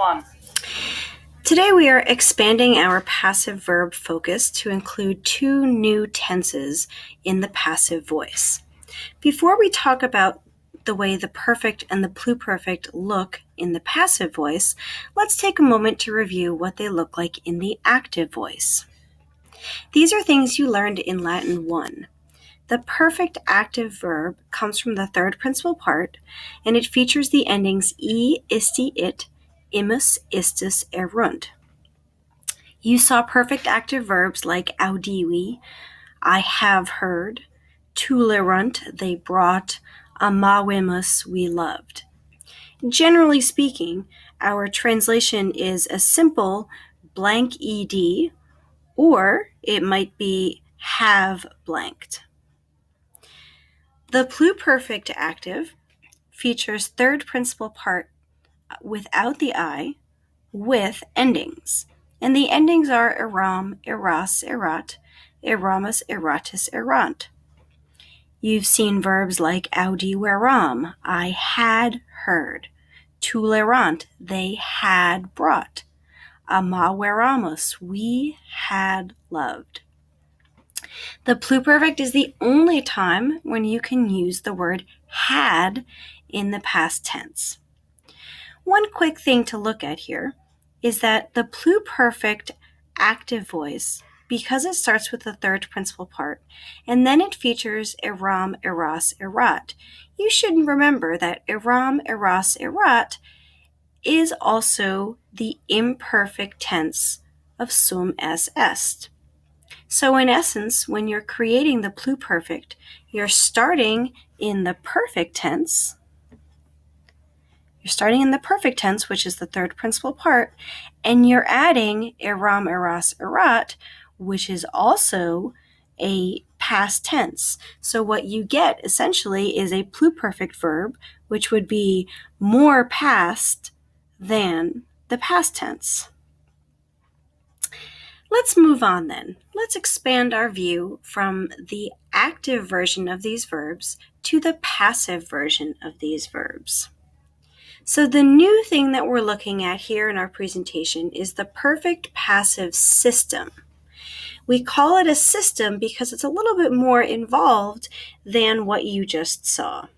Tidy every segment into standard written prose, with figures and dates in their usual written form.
One. Today we are expanding our passive verb focus to include two new tenses in the passive voice. Before we talk about the way the perfect and the pluperfect look in the passive voice, let's take a moment to review what they look like in the active voice. These are things you learned in Latin 1. The perfect active verb comes from the third principal part, and it features the endings e, isti, it, imus, istus, erunt. You saw perfect active verbs like audivi, I have heard, tulerunt, they brought, amavimus, we loved. Generally speaking, our translation is a simple blank ed, or it might be have blanked. The pluperfect active features third principal part without the I with endings. And the endings are eram, eras, erat, eramus, eratus, erant. You've seen verbs like audi veram, I had heard, tulerant, they had brought, ama veramus, we had loved. The pluperfect is the only time when you can use the word had in the past tense. One quick thing to look at here is that the pluperfect active voice, because it starts with the third principal part, and then it features eram, eras, erat, you should remember that eram, eras, erat is also the imperfect tense of sum es est. So in essence, when you're creating the pluperfect, you're starting in the perfect tense. You're starting in the perfect tense, which is the third principal part, and you're adding eram, eras, erat, which is also a past tense. So what you get essentially is a pluperfect verb, which would be more past than the past tense. Let's move on then. Let's expand our view from the active version of these verbs to the passive version of these verbs. So the new thing that we're looking at here in our presentation is the perfect passive system. We call it a system because it's a little bit more involved than what you just saw.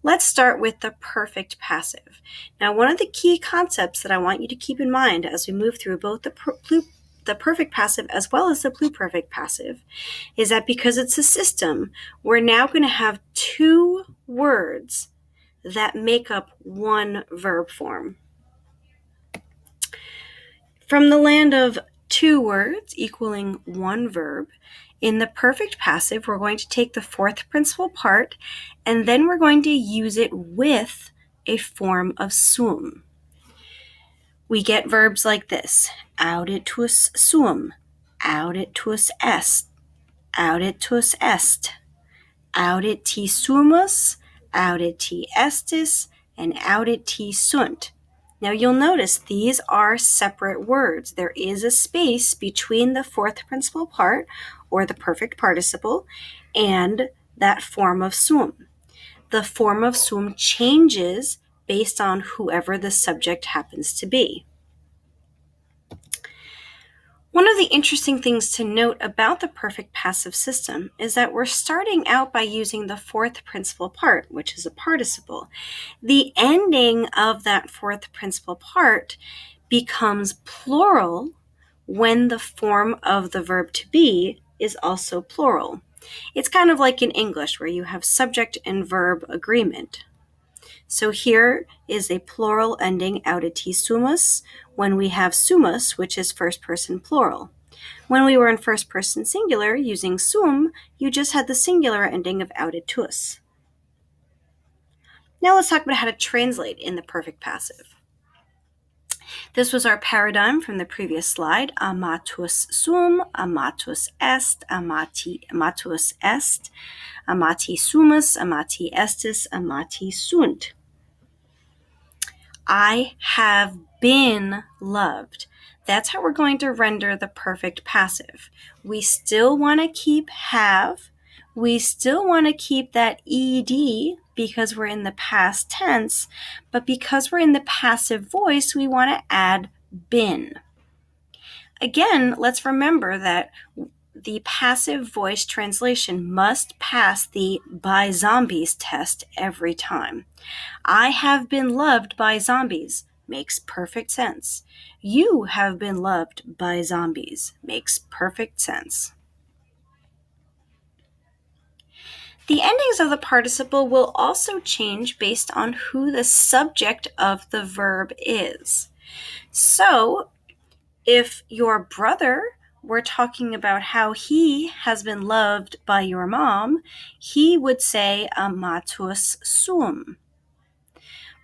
Let's start with the perfect passive. Now, one of the key concepts that I want you to keep in mind as we move through both the perfect passive as well as the pluperfect passive is that because it's a system, we're now going to have two words that make up one verb form. From the land of two words equaling one verb, in the perfect passive, we're going to take the fourth principal part, and then we're going to use it with a form of sum. We get verbs like this: auditus sum, auditus est, auditus est, auditi sumus, auditi estis, and auditi sunt. Now you'll notice these are separate words. There is a space between the fourth principal part, or the perfect participle, and that form of sum. The form of sum changes based on whoever the subject happens to be. One of the interesting things to note about the perfect passive system is that we're starting out by using the fourth principal part, which is a participle. The ending of that fourth principal part becomes plural when the form of the verb to be is also plural. It's kind of like in English where you have subject and verb agreement. So here is a plural ending auditi sumus when we have sumus, which is first person plural. When we were in first person singular using sum, you just had the singular ending of auditus. Now let's talk about how to translate in the perfect passive. This was our paradigm from the previous slide: amatus sum, amatus est, amatus est, amati sumus, amati estis, amati sunt. I have been loved. That's how we're going to render the perfect passive. We still want to keep have. We still want to keep that ed because we're in the past tense, but because we're in the passive voice, we want to add been. Again, let's remember that the passive voice translation must pass the by zombies test every time. I have been loved by zombies makes perfect sense. You have been loved by zombies makes perfect sense. The endings of the participle will also change based on who the subject of the verb is. So, if your brother were talking about how he has been loved by your mom, he would say amatus sum.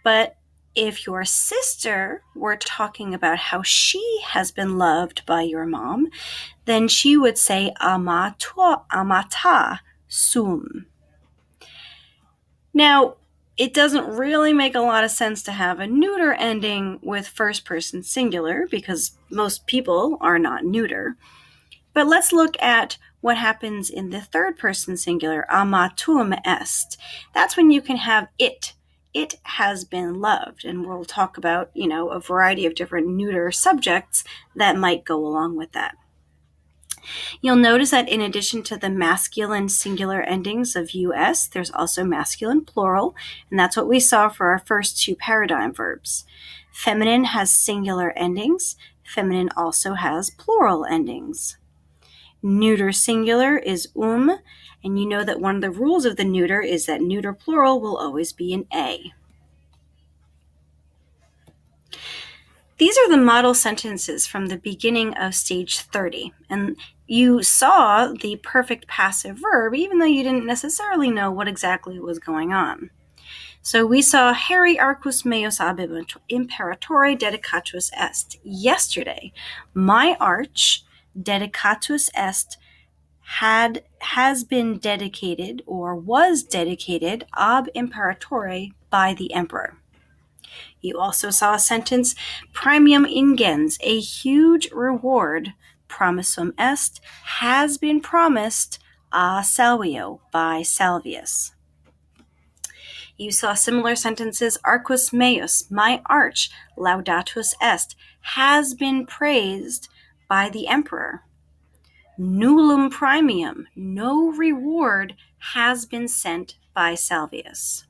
But if your sister were talking about how she has been loved by your mom, then she would say amata sum. Now, it doesn't really make a lot of sense to have a neuter ending with first person singular because most people are not neuter. But let's look at what happens in the third person singular, amatum est. That's when you can have it. It has been loved. And we'll talk about, a variety of different neuter subjects that might go along with that. You'll notice that in addition to the masculine singular endings of us, there's also masculine plural, and that's what we saw for our first two paradigm verbs. Feminine has singular endings. Feminine also has plural endings. Neuter singular is and you know that one of the rules of the neuter is that neuter plural will always be an A. These are the model sentences from the beginning of stage 30, and you saw the perfect passive verb even though you didn't necessarily know what exactly was going on. So we saw Heri arcus meus ab imperatore dedicatus est. Yesterday, my arch dedicatus est has been dedicated or was dedicated ab imperatore by the emperor. You also saw a sentence, premium ingens, a huge reward, promissum est, has been promised a Salvio by Salvius. You saw similar sentences, arcus meus, my arch, laudatus est, has been praised by the emperor. Nullum premium, no reward has been sent by Salvius.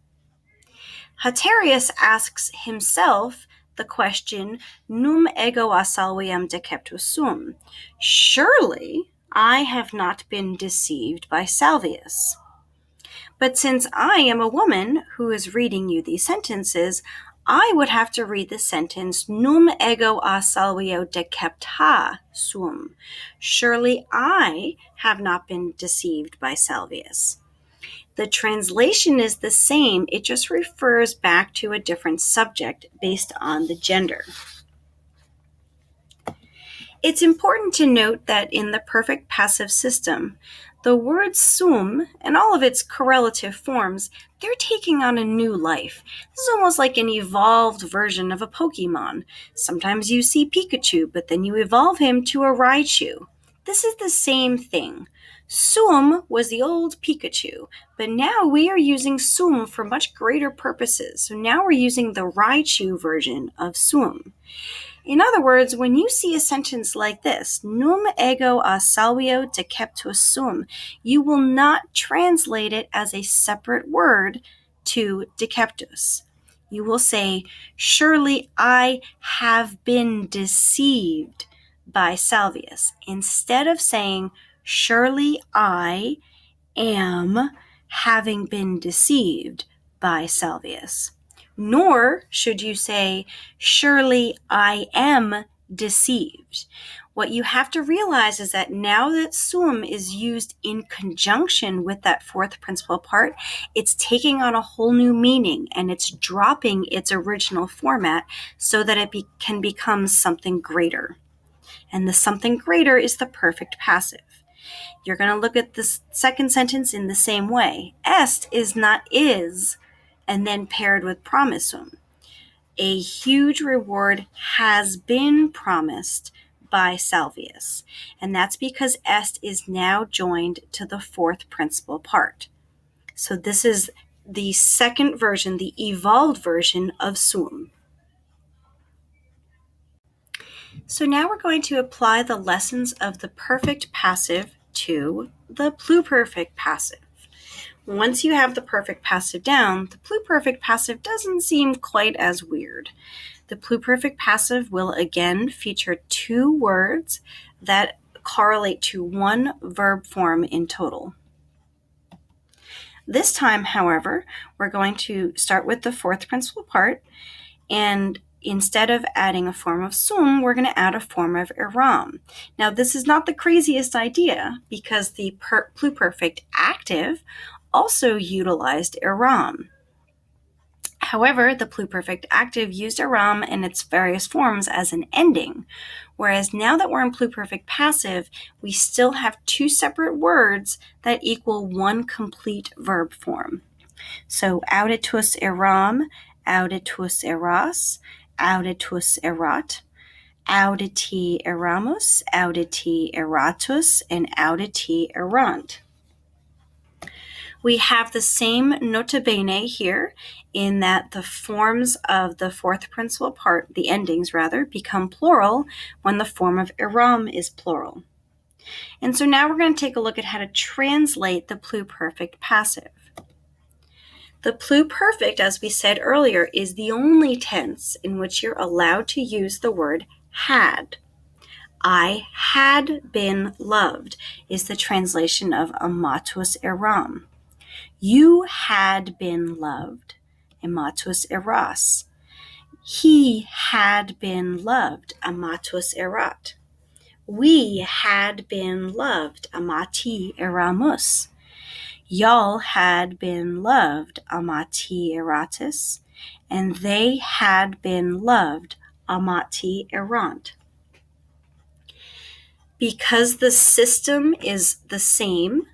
Haterius asks himself the question, num ego a Salviam deceptus sum. Surely I have not been deceived by Salvius. But since I am a woman who is reading you these sentences, I would have to read the sentence, num ego a Salvio decepta sum. Surely I have not been deceived by Salvius. The translation is the same, it just refers back to a different subject based on the gender. It's important to note that in the perfect passive system, the word sum and all of its correlative forms, they're taking on a new life. This is almost like an evolved version of a Pokemon. Sometimes you see Pikachu, but then you evolve him to a Raichu. This is the same thing. Sum was the old Pikachu, but now we are using sum for much greater purposes. So now we're using the Raichu version of sum. In other words, when you see a sentence like this, num ego a Salvio deceptus sum, you will not translate it as a separate word to deceptus. You will say, surely I have been deceived by Salvius, instead of saying, surely I am having been deceived by Salvius. Nor should you say, surely I am deceived. What you have to realize is that now that sum is used in conjunction with that fourth principal part, it's taking on a whole new meaning and it's dropping its original format so that it can become something greater. And the something greater is the perfect passive. You're going to look at this second sentence in the same way. Est is not is, and then paired with promissum. A huge reward has been promised by Salvius, and that's because est is now joined to the fourth principal part. So this is the second version, the evolved version of sum. So now we're going to apply the lessons of the perfect passive to the pluperfect passive. Once you have the perfect passive down, the pluperfect passive doesn't seem quite as weird. The pluperfect passive will again feature two words that correlate to one verb form in total. This time, however, we're going to start with the fourth principal part, and instead of adding a form of sum, we're going to add a form of eram. Now, this is not the craziest idea because the pluperfect active also utilized eram. However, the pluperfect active used eram in its various forms as an ending, whereas now that we're in pluperfect passive, we still have two separate words that equal one complete verb form. So, auditus eram, auditus eras, auditus erat, auditi eramus, auditi eratus, and auditi erant. We have the same nota bene here in that the forms of the fourth principal part, the endings rather, become plural when the form of eram is plural. And so now we're going to take a look at how to translate the pluperfect passive. The pluperfect, as we said earlier, is the only tense in which you're allowed to use the word had. I had been loved is the translation of amatus eram. You had been loved, amatus eras. He had been loved, amatus erat. We had been loved, amati eramus. Y'all had been loved, amati eratus, and they had been loved, amati erant. Because the system is the same,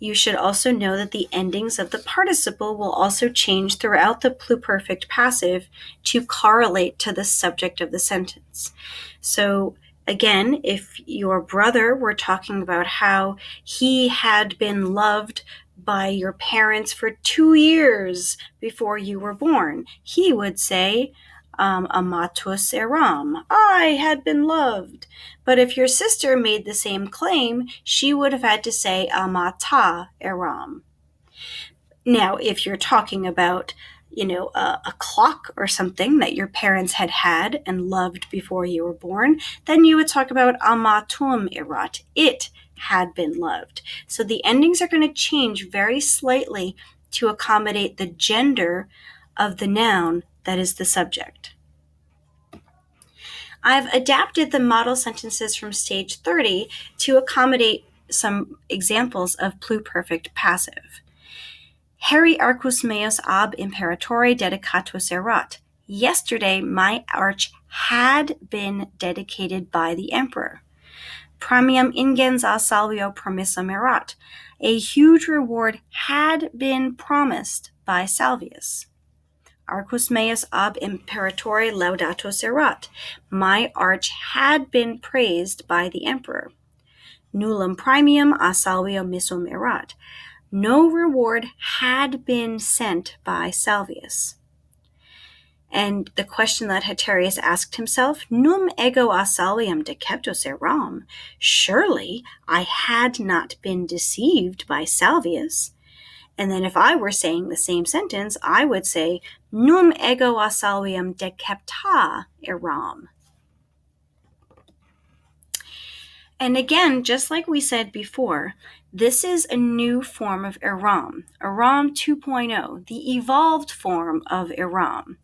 you should also know that the endings of the participle will also change throughout the pluperfect passive to correlate to the subject of the sentence. So again, if your brother were talking about how he had been loved by your parents for 2 years before you were born, he would say, amatus eram, I had been loved. But if your sister made the same claim, she would have had to say amata eram. Now, if you're talking about, a clock or something that your parents had and loved before you were born, then you would talk about amatum erat. It had been loved. So the endings are going to change very slightly to accommodate the gender of the noun that is the subject. I've adapted the model sentences from stage 30 to accommodate some examples of pluperfect passive. Heri arcus meus ab imperatore dedicatus erat. Yesterday my arch had been dedicated by the emperor. Premium ingens a salvio promissum erat. A huge reward had been promised by Salvius. Arcus meus ab imperatore laudatus erat. My arch had been praised by the emperor. Nullum premium a salvio missum erat. No reward had been sent by Salvius. And the question that Haterius asked himself, num ego a salvium deceptus eram. Surely I had not been deceived by Salvius. And then if I were saying the same sentence, I would say, num ego a salvium decepta eram. And again, just like we said before, this is a new form of eram, eram 2.0, the evolved form of eram.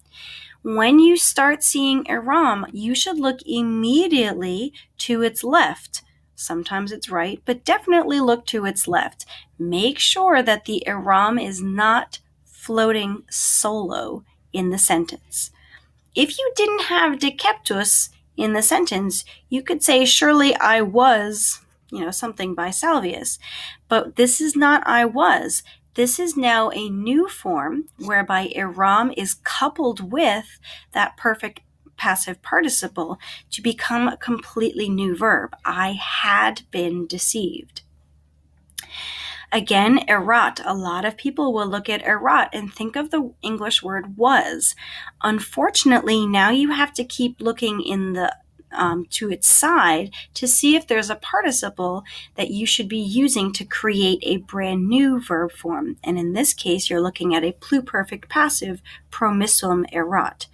When you start seeing eram, you should look immediately to its left. Sometimes it's right, but definitely look to its left. Make sure that the eram is not floating solo in the sentence. If you didn't have deceptus in the sentence, you could say, surely I was, something by Salvius. But this is not I was. This is now a new form whereby eram is coupled with that perfect passive participle to become a completely new verb. I had been deceived. Again, erat. A lot of people will look at erat and think of the English word was. Unfortunately, now you have to keep looking in the to its side to see if there's a participle that you should be using to create a brand new verb form. And in this case, you're looking at a pluperfect passive, promissum erat.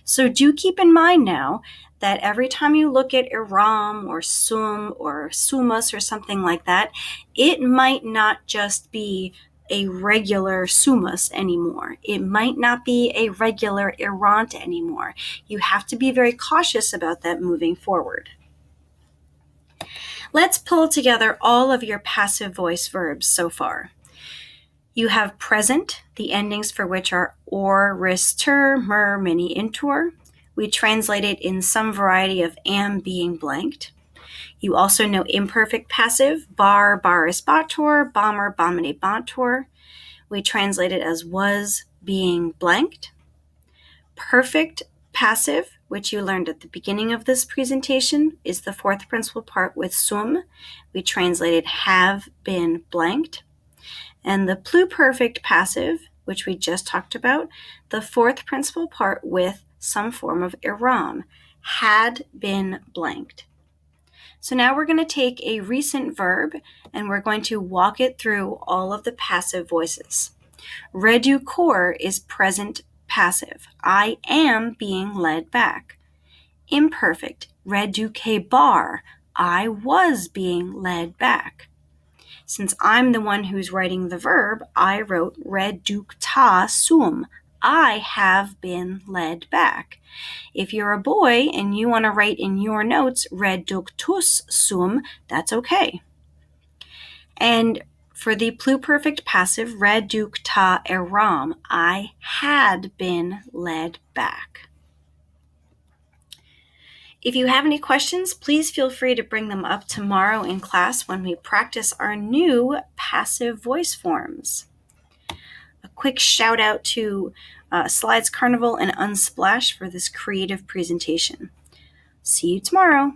So do keep in mind now that every time you look at eram or sum or sumus or something like that, it might not just be a regular sumus anymore. It might not be a regular erant anymore. You have to be very cautious about that moving forward. Let's pull together all of your passive voice verbs so far. You have present, the endings for which are or, ris, ter, mer, mini, intor. We translate it in some variety of am being blanked. You also know imperfect passive, bar, baris, bator, bomber, bomine, bator. We translate it as was being blanked. Perfect passive, which you learned at the beginning of this presentation, is the fourth principal part with sum. We translate it have been blanked. And the pluperfect passive, which we just talked about, the fourth principal part with some form of eram, had been blanked. So now we're going to take a recent verb and we're going to walk it through all of the passive voices. Reducor is present passive. I am being led back. Imperfect. Reduce bar. I was being led back. Since I'm the one who's writing the verb, I wrote reducta sum. I have been led back. If you're a boy and you want to write in your notes reductus sum, that's okay. And for the pluperfect passive, reducta eram, I had been led back. If you have any questions, please feel free to bring them up tomorrow in class when we practice our new passive voice forms. A quick shout out to Slides Carnival and Unsplash for this creative presentation. See you tomorrow.